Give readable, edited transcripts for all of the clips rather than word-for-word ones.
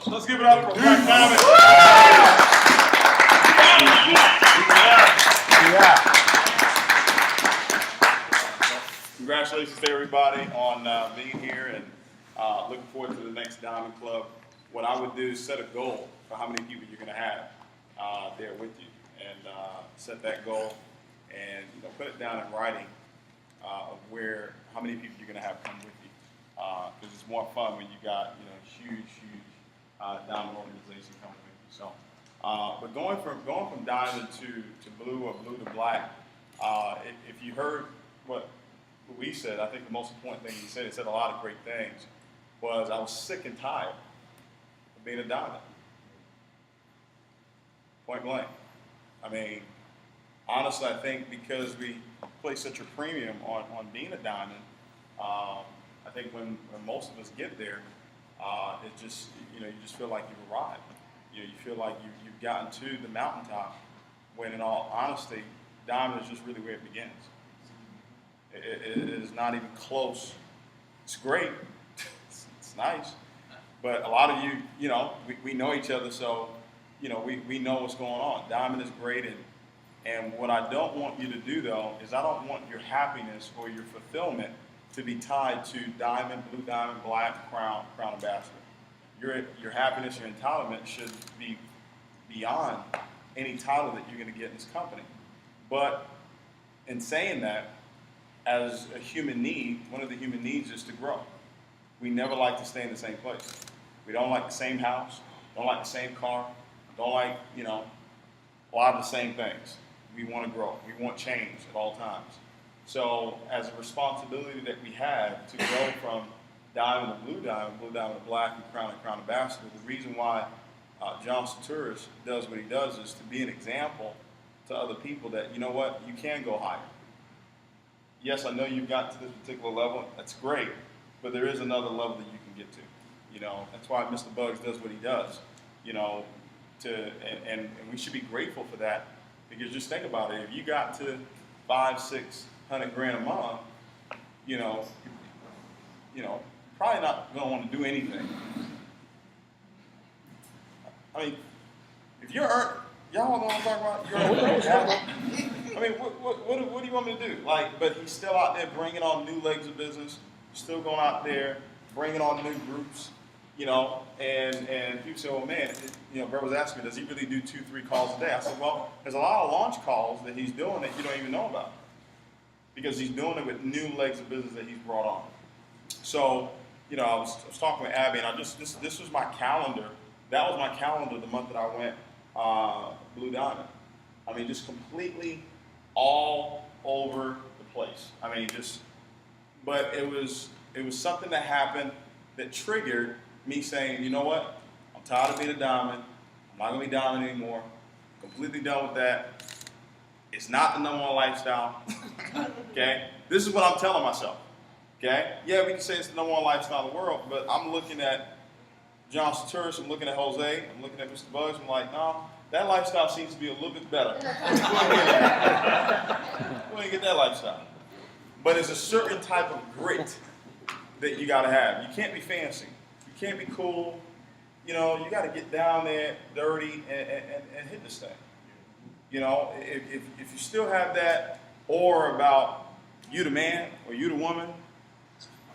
So let's give it up for Black Diamond. Congratulations to everybody on being here, and looking forward to the next Diamond Club. What I would do is set a goal for how many people you're going to have there with you, and set that goal, and put it down in writing of how many people you're going to have come with you, because it's more fun when you got huge Diamond organization coming with you. So, but going from Diamond to Blue or Blue to Black, if you heard what we said, I think the most important thing he said a lot of great things, was I was sick and tired of being a Diamond. Point blank. I mean, honestly, I think because we place such a premium on being a Diamond, I think when most of us get there, it just, you just feel like you've arrived. You feel like you've gotten to the mountaintop, when in all honesty, Diamond is just really where it begins. It is not even close. It's great. It's nice. But a lot of you, we know each other, so, we know what's going on. Diamond is great, and what I don't want you to do, though, is I don't want your happiness or your fulfillment to be tied to Diamond, Blue Diamond, Black, Crown Ambassador. Your happiness, your entitlement should be beyond any title that you're going to get in this company. But in saying that, as a human need, one of the human needs is to grow. We never like to stay in the same place. We don't like the same house, don't like the same car, don't like, a lot of the same things. We want to grow. We want change at all times. So as a responsibility that we have to go from Diamond to Blue Diamond to Black, and Crown Ambassador, the reason why John Cetre does what he does is to be an example to other people that, you can go higher. Yes, I know you've got to this particular level. That's great, but there is another level that you can get to. That's why Mr. Bugs does what he does. And we should be grateful for that, because just think about it. If you got to $500-600 grand a month, probably not going to want to do anything. I mean, if you're y'all know what I'm talking about? I mean, what do you want me to do? But he's still out there bringing on new legs of business, still going out there bringing on new groups, and people say, well, man, Brett was asking me, does he really do 2-3 calls a day? I said, well, there's a lot of launch calls that he's doing that you don't even know about, because he's doing it with new legs of business that he's brought on. So, I was talking with Abby, and this was my calendar. That was my calendar the month that I went Blue Diamond. I mean, just completely all over the place. I mean, but it was something that happened that triggered me saying, you know what? I'm tired of being a Diamond. I'm not going to be Diamond anymore. I'm completely done with that. It's not the number one lifestyle. Okay? This is what I'm telling myself. Okay? Yeah, we can say it's the number one lifestyle in the world, but I'm looking at John Cetre, I'm looking at Jose, I'm looking at Mr. Bugs, I'm like, no, that lifestyle seems to be a little bit better. We ain't get that lifestyle. But it's a certain type of grit that you got to have. You can't be fancy. You can't be cool. You got to get down there dirty and hit this thing. If you still have that aura about you the man or you the woman,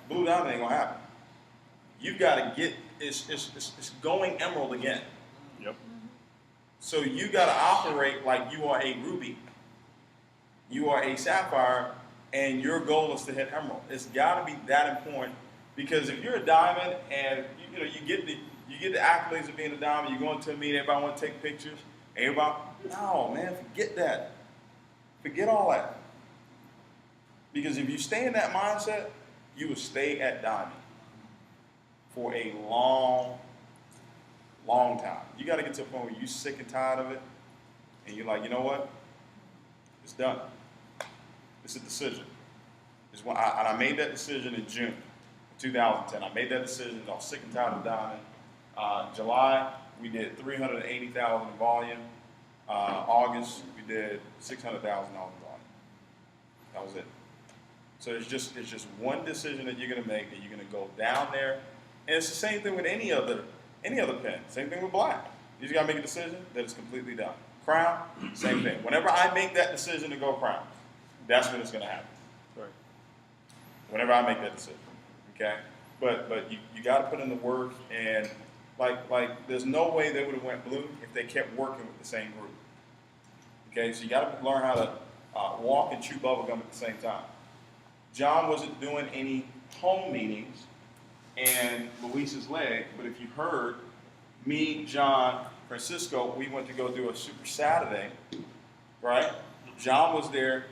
Blue Diamond ain't going to happen. You've got to get, it's going emerald again. Yep. So you got to operate like you are a ruby. You are a sapphire, and your goal is to hit emerald. It's got to be that important, because if you're a diamond and you get the accolades of being a diamond, you go into a meeting, everybody want to take pictures. No, man, forget that. Forget all that. Because if you stay in that mindset, you will stay at diamond for a long, long time. You got to get to a point where you're sick and tired of it, and you're like, you know what? It's done. It's a decision. And I made that decision in June 2010. I made that decision. I was sick and tired of diamond. July, we did $380,000 in volume. August, we did $600,000 in volume. That was it. So it's just one decision that you're going to make, that you're going to go down there. And it's the same thing with any other Any other pen, same thing with black. You just got to make a decision that it's completely done. Crown, same thing. Whenever I make that decision to go crown, that's when it's going to happen. Right. Whenever I make that decision, okay? But you got to put in the work, and like there's no way they would have went blue if they kept working with the same group. Okay, so you got to learn how to walk and chew bubblegum at the same time. John wasn't doing any home meetings and Luis's leg, but if you heard, me, John, Francisco, we went to go do a Super Saturday, right? John was there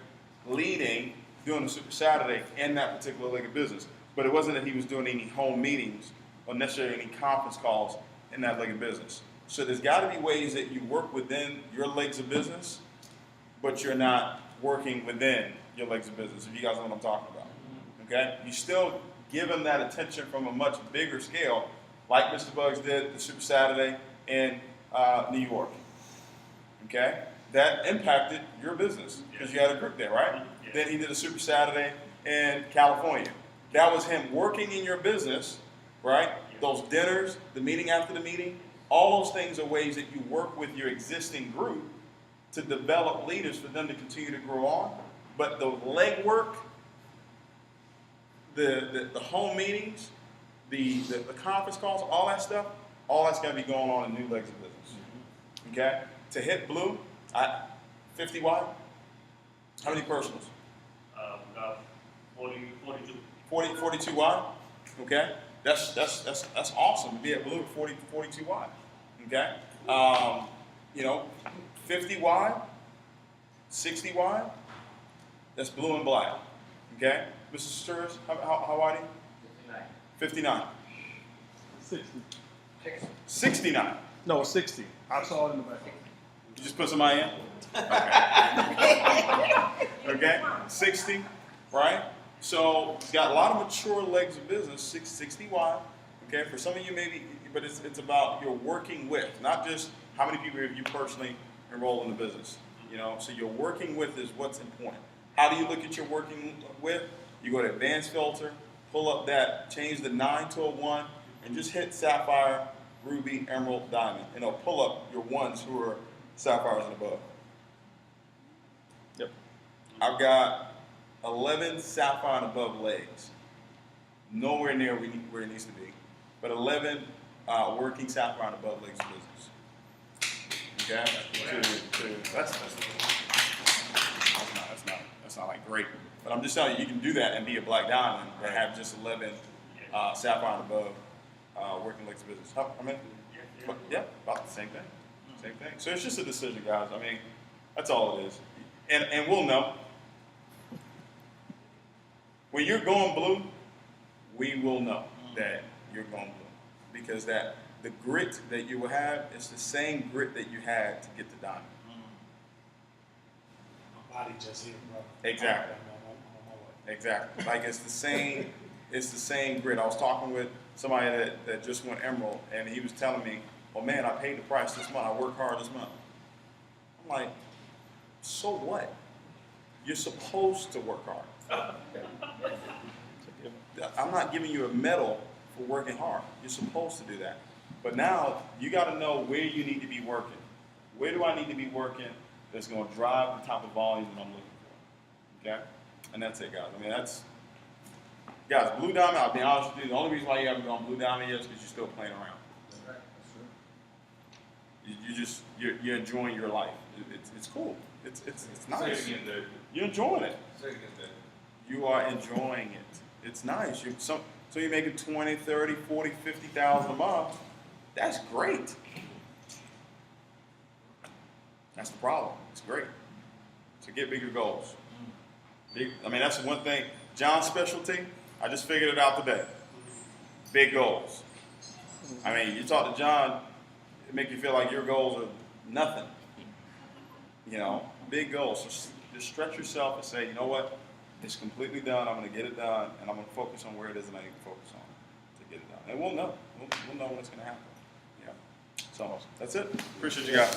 leading, doing a Super Saturday in that particular leg of business. But it wasn't that he was doing any home meetings or necessarily any conference calls in that leg of business. So there's got to be ways that you work within your legs of business, but you're not working within your legs of business, if you guys know what I'm talking about. Okay? You still give them that attention from a much bigger scale, like Mr. Bugs did the Super Saturday in New York. Okay? That impacted your business because you had a group there, right? Yeah. Then he did a Super Saturday in California. That was him working in your business, right? Yeah. Those dinners, the meeting after the meeting, all those things are ways that you work with your existing group to develop leaders for them to continue to grow on. But the legwork, the home meetings, the conference calls, all that stuff, all that's got to be going on in new legs of business. Okay? To hit blue, 50 wide, how many personals? About 42. 42 wide? Okay? That's awesome to be at blue at 42 wide. Okay? 50 wide, 60 wide, that's blue and black. Okay? Mr. Sturz, how wide are you? 59. 60. 69. No, 60. I saw it in the back. You just put somebody in? Okay? 60, right? So it's got a lot of mature legs of business, 60 wide. Okay? For some of you maybe, but it's about you're working with, not just how many people have you personally enrolled in the business. So you're working with is what's important. How do you look at your working with? You go to advanced filter, pull up that, change the 9 to a 1, and just hit sapphire, ruby, emerald, diamond. And it'll pull up your ones who are sapphires and above. Yep. I've got 11 sapphire and above legs. Nowhere near where it needs to be. But 11 working sapphire and above legs of business. Okay? That's not like great. But I'm just telling you, you can do that and be a black diamond and have just 11 sapphire and above working legs of business. How many? Yeah, about the same thing. Same thing. So it's just a decision, guys. I mean, that's all it is. And we'll know. When you're going blue, we will know that you're going blue. Because the grit that you will have is the same grit that you had to get to diamond. My body just hit, bro. Exactly. I'm on my way. Exactly. Like it's the same grit. I was talking with somebody that just went emerald, and he was telling me, well, man, I paid the price this month. I worked hard this month. I'm like, so what? You're supposed to work hard. I'm not giving you a medal for working hard. You're supposed to do that. But now you got to know where you need to be working. Where do I need to be working that's going to drive the type of volume that I'm looking for? Okay? And that's it, guys. I mean, guys, blue diamond, I'll be honest with you, the only reason why you haven't gone blue diamond yet is because you're still playing around. You're enjoying your life. It's cool. It's nice. You're enjoying it. You are enjoying it. It's nice. So you're making 20, 30, 40, 50,000 a month. That's great. That's the problem. It's great. So get bigger goals. That's one thing. John's specialty, I just figured it out today. Big goals. You talk to John, it make you feel like your goals are nothing. Big goals. So just stretch yourself and say, you know what? It's completely done. I'm going to get it done, and I'm going to focus on where it is that I need to focus on to get it done. And we'll know. We'll know when it's going to happen. Yeah. So that's it. Appreciate you guys.